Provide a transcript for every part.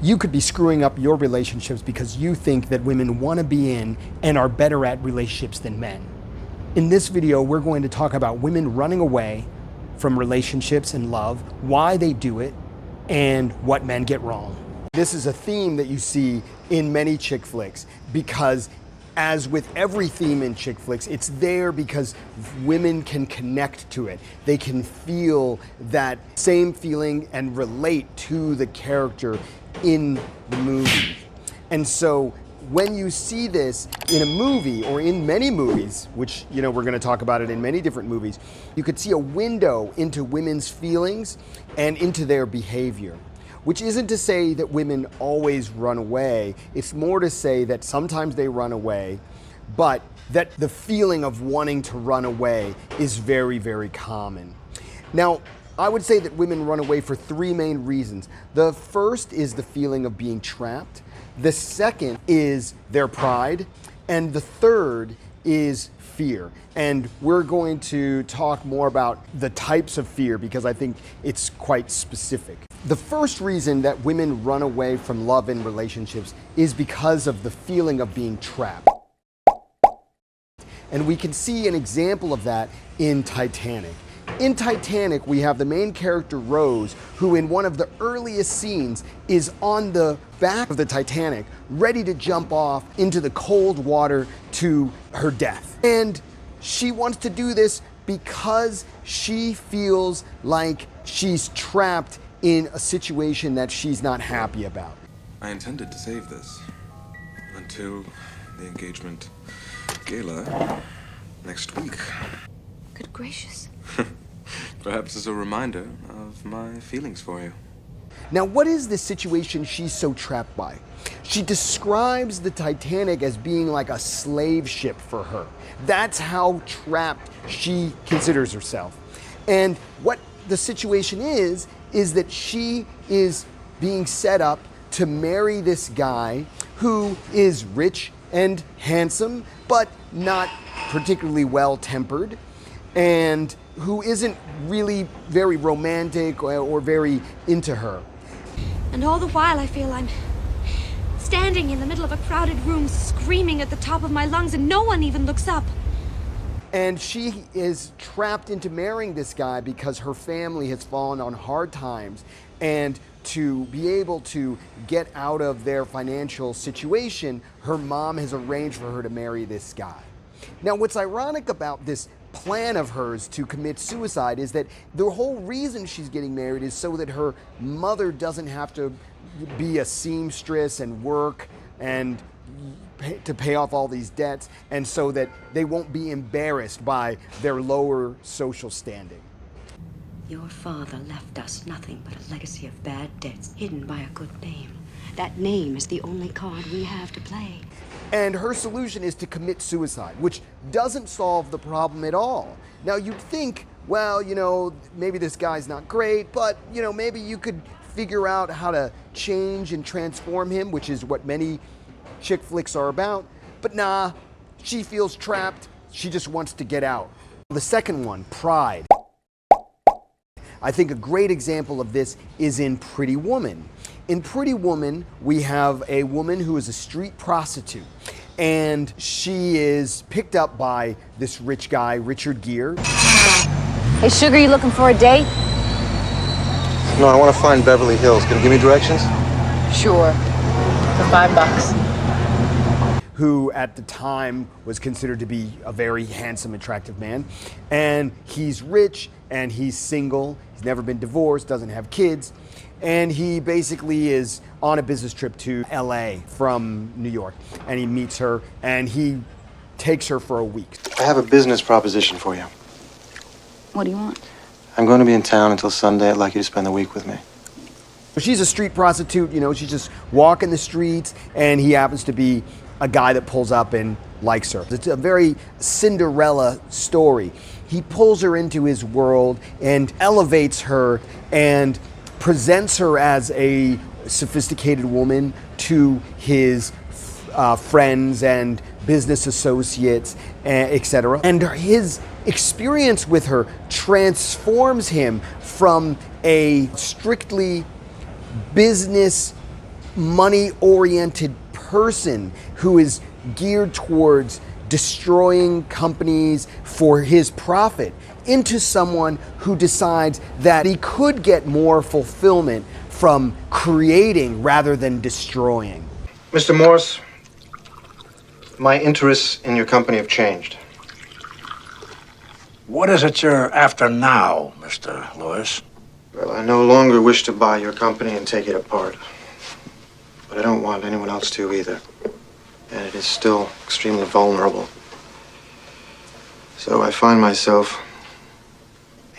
You could be screwing up your relationships because you think that women want to be in and are better at relationships than men. In this video, we're going to talk about women running away from relationships and love, why they do it, and what men get wrong. This is a theme that you see in many chick flicks because, as with every theme in chick flicks, it's there because women can connect to it. They can feel that same feeling and relate to the character in the movie. And so when you see this in a movie or in many movies, which, you know, we're going to talk about it in many different movies, you could see a window into women's feelings and into their behavior. Which isn't to say that women always run away. It's more to say that sometimes they run away, but that the feeling of wanting to run away is very, very common. Now, I would say that women run away for three main reasons. The first is the feeling of being trapped. The second is their pride. And the third is fear. And we're going to talk more about the types of fear because I think it's quite specific. The first reason that women run away from love and relationships is because of the feeling of being trapped. And we can see an example of that in Titanic. In Titanic, we have the main character, Rose, who in one of the earliest scenes is on the back of the Titanic, ready to jump off into the cold water to her death. And she wants to do this because she feels like she's trapped in a situation that she's not happy about. I intended to save this until the engagement gala next week. Good gracious. Perhaps as a reminder of my feelings for you. Now, what is the situation she's so trapped by? She describes the Titanic as being like a slave ship for her. That's how trapped she considers herself. And what the situation is that she is being set up to marry this guy who is rich and handsome, but not particularly well-tempered, and who isn't really very romantic or very into her. And all the while I feel I'm standing in the middle of a crowded room screaming at the top of my lungs and no one even looks up. And she is trapped into marrying this guy because her family has fallen on hard times, and to be able to get out of their financial situation, her mom has arranged for her to marry this guy. Now, what's ironic about this plan of hers to commit suicide is that the whole reason she's getting married is so that her mother doesn't have to be a seamstress and work and to pay off all these debts, and so that they won't be embarrassed by their lower social standing. Your father left us nothing but a legacy of bad debts hidden by a good name. That name is the only card we have to play. And her solution is to commit suicide, which doesn't solve the problem at all. Now, you'd think, well, you know, maybe this guy's not great, but, you know, maybe you could figure out how to change and transform him, which is what many chick flicks are about. But nah, she feels trapped. She just wants to get out. The second one, pride. I think a great example of this is in Pretty Woman. In Pretty Woman, we have a woman who is a street prostitute, and she is picked up by this rich guy, Richard Gere. Hey, Sugar, you looking for a date? No, I want to find Beverly Hills. Can you give me directions? Sure. For $5. Who at the time was considered to be a very handsome, attractive man. And he's rich and he's single. He's never been divorced, doesn't have kids. And he basically is on a business trip to LA from New York. And he meets her and he takes her for a week. I have a business proposition for you. What do you want? I'm going to be in town until Sunday. I'd like you to spend the week with me. She's a street prostitute, you know, she's just walking the streets, and he happens to be a guy that pulls up and likes her. It's a very Cinderella story. He pulls her into his world and elevates her and presents her as a sophisticated woman to his friends and business associates, etc. And his experience with her transforms him from a strictly business money-oriented person who is geared towards destroying companies for his profit into someone who decides that he could get more fulfillment from creating rather than destroying. Mr. Morse, my interests in your company have changed. What is it you're after now, Mr. Lewis? Well, I no longer wish to buy your company and take it apart. But I don't want anyone else to either. And it is still extremely vulnerable. So I find myself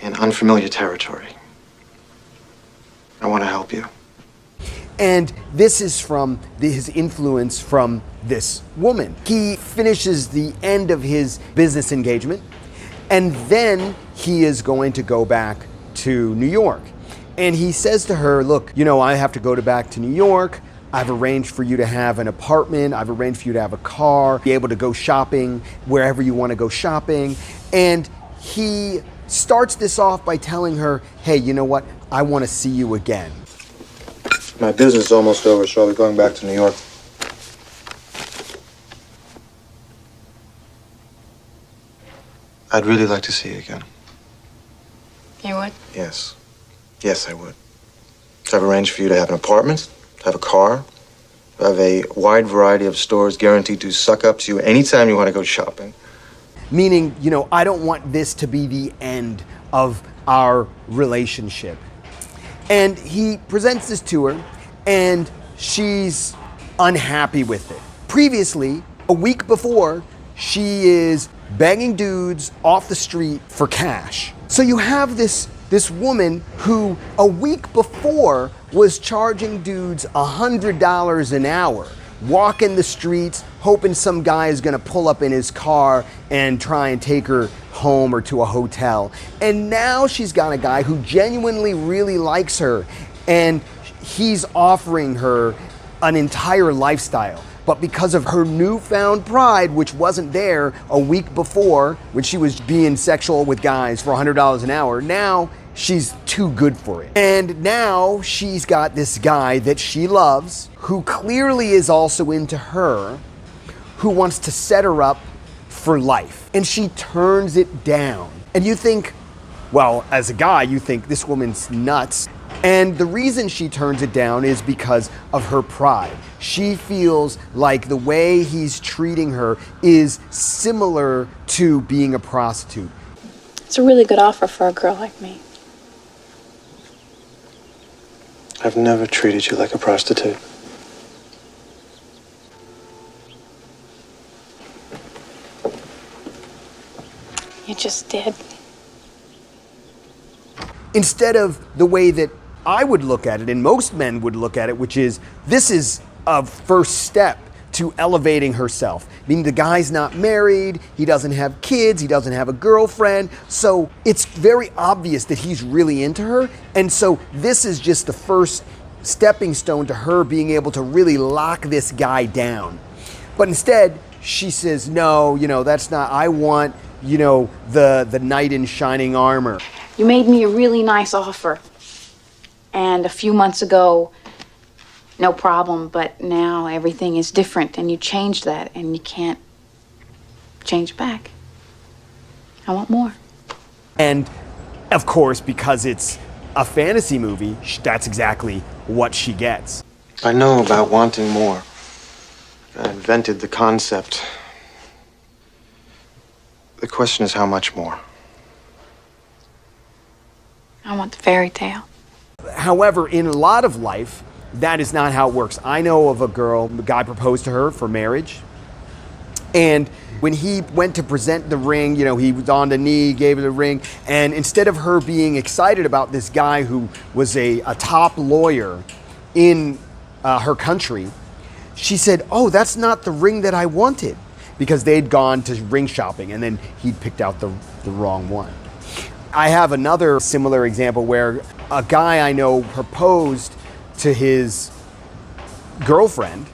in unfamiliar territory. I want to help you. And this is from his influence from this woman. He finishes the end of his business engagement, and then he is going to go back to New York. And he says to her, look, you know, I have to go back to New York. I've arranged for you to have an apartment. I've arranged for you to have a car, be able to go shopping wherever you want to go shopping. And he starts this off by telling her, hey, you know what? I want to see you again. My business is almost over, so I'll be going back to New York. I'd really like to see you again. You would? Yes. Yes, I would. So I've arranged for you to have an apartment, to have a car, to have a wide variety of stores guaranteed to suck up to you anytime you want to go shopping. Meaning, you know, I don't want this to be the end of our relationship. And he presents this to her, and she's unhappy with it. Previously, a week before, she is begging dudes off the street for cash. So you have this woman who a week before was charging dudes $100 an hour, walking the streets, hoping some guy is gonna pull up in his car and try and take her home or to a hotel. And now she's got a guy who genuinely really likes her, and he's offering her an entire lifestyle. But because of her newfound pride, which wasn't there a week before when she was being sexual with guys for $100 an hour, now she's too good for it. And now she's got this guy that she loves, who clearly is also into her, who wants to set her up for life. And she turns it down. And you think, well, as a guy, you think this woman's nuts. And the reason she turns it down is because of her pride. She feels like the way he's treating her is similar to being a prostitute. It's a really good offer for a girl like me. I've never treated you like a prostitute. You just did. Instead of the way that I would look at it, and most men would look at it, which is, this is a first step to elevating herself. Meaning the guy's not married, he doesn't have kids, he doesn't have a girlfriend, so it's very obvious that he's really into her, and so this is just the first stepping stone to her being able to really lock this guy down. But instead, she says, no, you know, that's not, I want, you know, the knight in shining armor. You made me a really nice offer. And a few months ago, no problem, but now everything is different, and you changed that, and you can't change back. I want more. And of course, because it's a fantasy movie, that's exactly what she gets. I know about wanting more. I invented the concept. The question is how much more? I want the fairy tale. However, in a lot of life, that is not how it works. I know of a girl, the guy proposed to her for marriage. And when he went to present the ring, you know, he was on the knee, gave her the ring. And instead of her being excited about this guy who was a top lawyer in her country, she said, oh, that's not the ring that I wanted. Because they'd gone to ring shopping and then he'd picked out the wrong one. I have another similar example where a guy I know proposed to his girlfriend,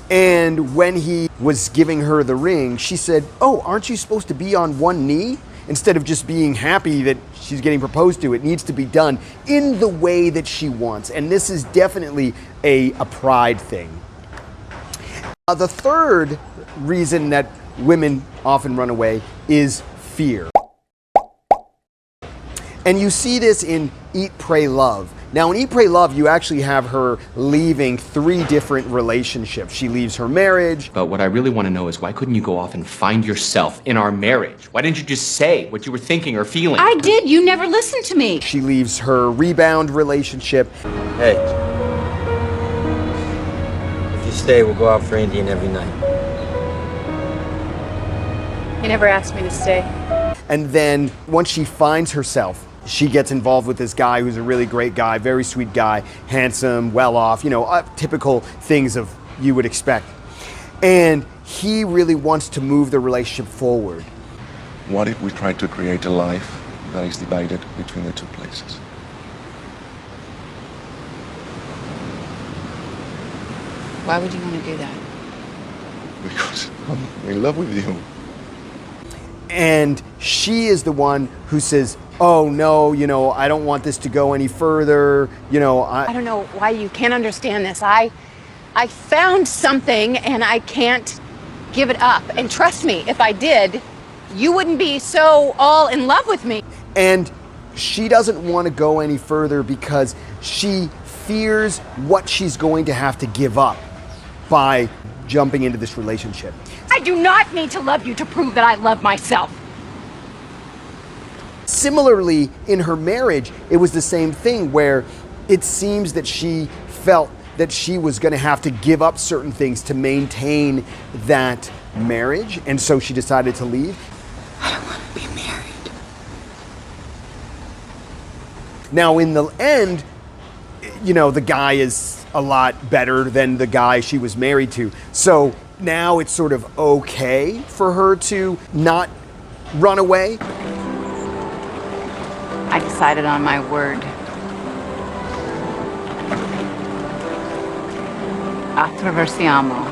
and when he was giving her the ring, she said, oh, aren't you supposed to be on one knee? instead of just being happy that she's getting proposed to. It needs to be done in the way that she wants. And this is definitely a pride thing. The third reason that women often run away is fear. And you see this in Eat, Pray, Love. Now in Eat, Pray, Love, you actually have her leaving 3 different relationships. She leaves her marriage. But what I really want to know is why couldn't you go off and find yourself in our marriage? Why didn't you just say what you were thinking or feeling? I did. You never listened to me. She leaves her rebound relationship. Hey. If you stay, we'll go out for Indian every night. You never asked me to stay. And then once she finds herself, she gets involved with this guy who's a really great guy, very sweet guy, handsome, well off, typical things of you would expect. And he really wants to move the relationship forward. What if we try to create a life that is divided between the two places? Why would you want to do that? Because I'm in love with you. And she is the one who says, oh no, I don't want this to go any further. I don't know why you can't understand this. I found something and I can't give it up. And trust me, if I did, you wouldn't be so all in love with me. And she doesn't want to go any further because she fears what she's going to have to give up by jumping into this relationship. I do not need to love you to prove that I love myself. Similarly, in her marriage, it was the same thing where it seems that she felt that she was going to have to give up certain things to maintain that marriage, and so she decided to leave. I don't want to be married. Now, in the end, the guy is a lot better than the guy she was married to. So now it's sort of okay for her to not run away. I decided on my word. Attraversiamo.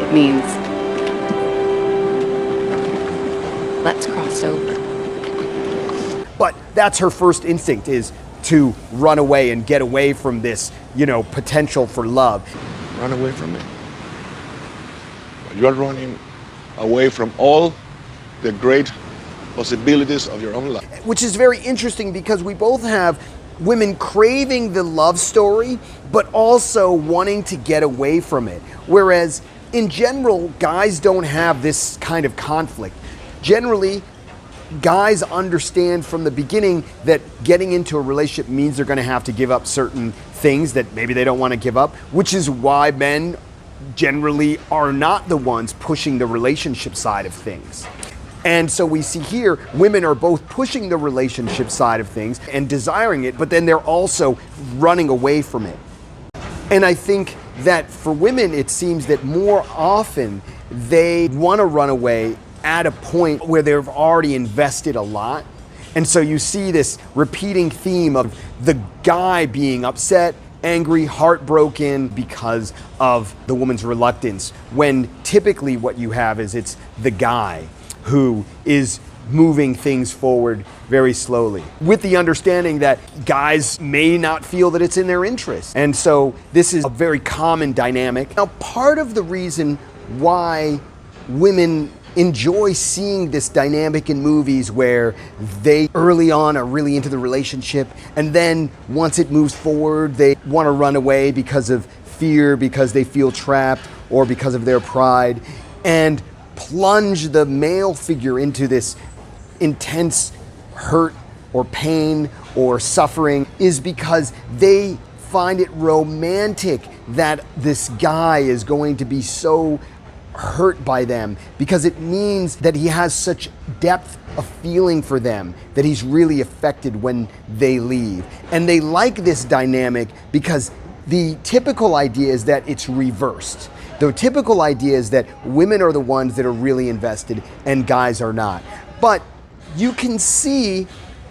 It means let's cross over. But that's her first instinct, is to run away and get away from this, potential for love. Run away from me. You're running away from all the great possibilities of your own life. Which is very interesting because we both have women craving the love story, but also wanting to get away from it. Whereas in general, guys don't have this kind of conflict. Generally, guys understand from the beginning that getting into a relationship means they're going to have to give up certain things that maybe they don't want to give up, which is why men generally are not the ones pushing the relationship side of things. And so we see here, women are both pushing the relationship side of things and desiring it, but then they're also running away from it. And I think that for women, it seems that more often they want to run away at a point where they've already invested a lot. And so you see this repeating theme of the guy being upset, angry, heartbroken because of the woman's reluctance, when typically what you have is it's the guy who is moving things forward very slowly, with the understanding that guys may not feel that it's in their interest. And so this is a very common dynamic. Now, part of the reason why women enjoy seeing this dynamic in movies where they early on are really into the relationship, and then once it moves forward, they want to run away because of fear, because they feel trapped, or because of their pride, and plunge the male figure into this intense hurt or pain or suffering, is because they find it romantic that this guy is going to be so hurt by them, because it means that he has such depth of feeling for them that he's really affected when they leave. And they like this dynamic because the typical idea is that it's reversed. The typical idea is that women are the ones that are really invested and guys are not. But you can see,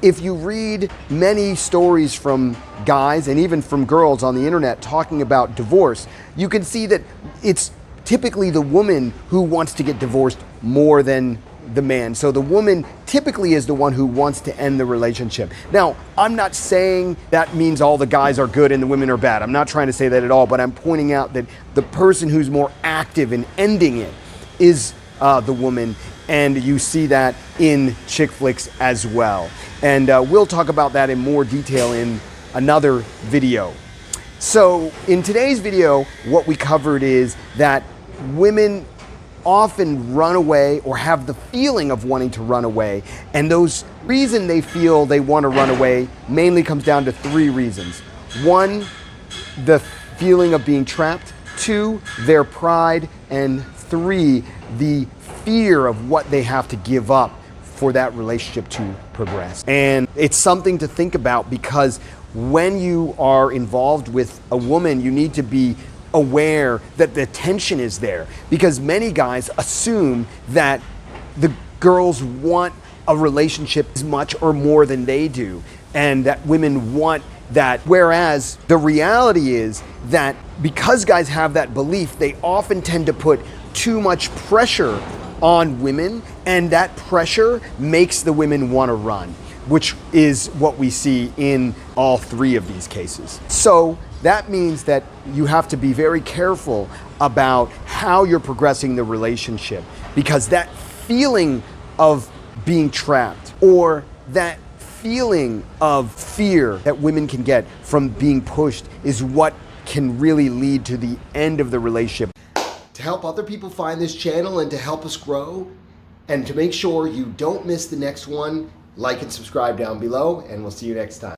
if you read many stories from guys and even from girls on the internet talking about divorce, you can see that it's typically the woman who wants to get divorced more than the man. So the woman typically is the one who wants to end the relationship. Now, I'm not saying that means all the guys are good and the women are bad. I'm not trying to say that at all, but I'm pointing out that the person who's more active in ending it is the woman, and you see that in chick flicks as well. And we'll talk about that in more detail in another video. So in today's video, what we covered is that women often run away or have the feeling of wanting to run away, and those reason they feel they want to run away mainly comes down to three reasons. One, the feeling of being trapped. Two, their pride. And three, the fear of what they have to give up for that relationship to progress. And it's something to think about, because when you are involved with a woman, you need to be aware that the tension is there, because many guys assume that the girls want a relationship as much or more than they do, and that women want that, whereas the reality is that because guys have that belief, they often tend to put too much pressure on women, and that pressure makes the women want to run, which is what we see in all three of these cases. So that means that you have to be very careful about how you're progressing the relationship, because that feeling of being trapped, or that feeling of fear that women can get from being pushed, is what can really lead to the end of the relationship. To help other people find this channel and to help us grow, and to make sure you don't miss the next one, like and subscribe down below, and we'll see you next time.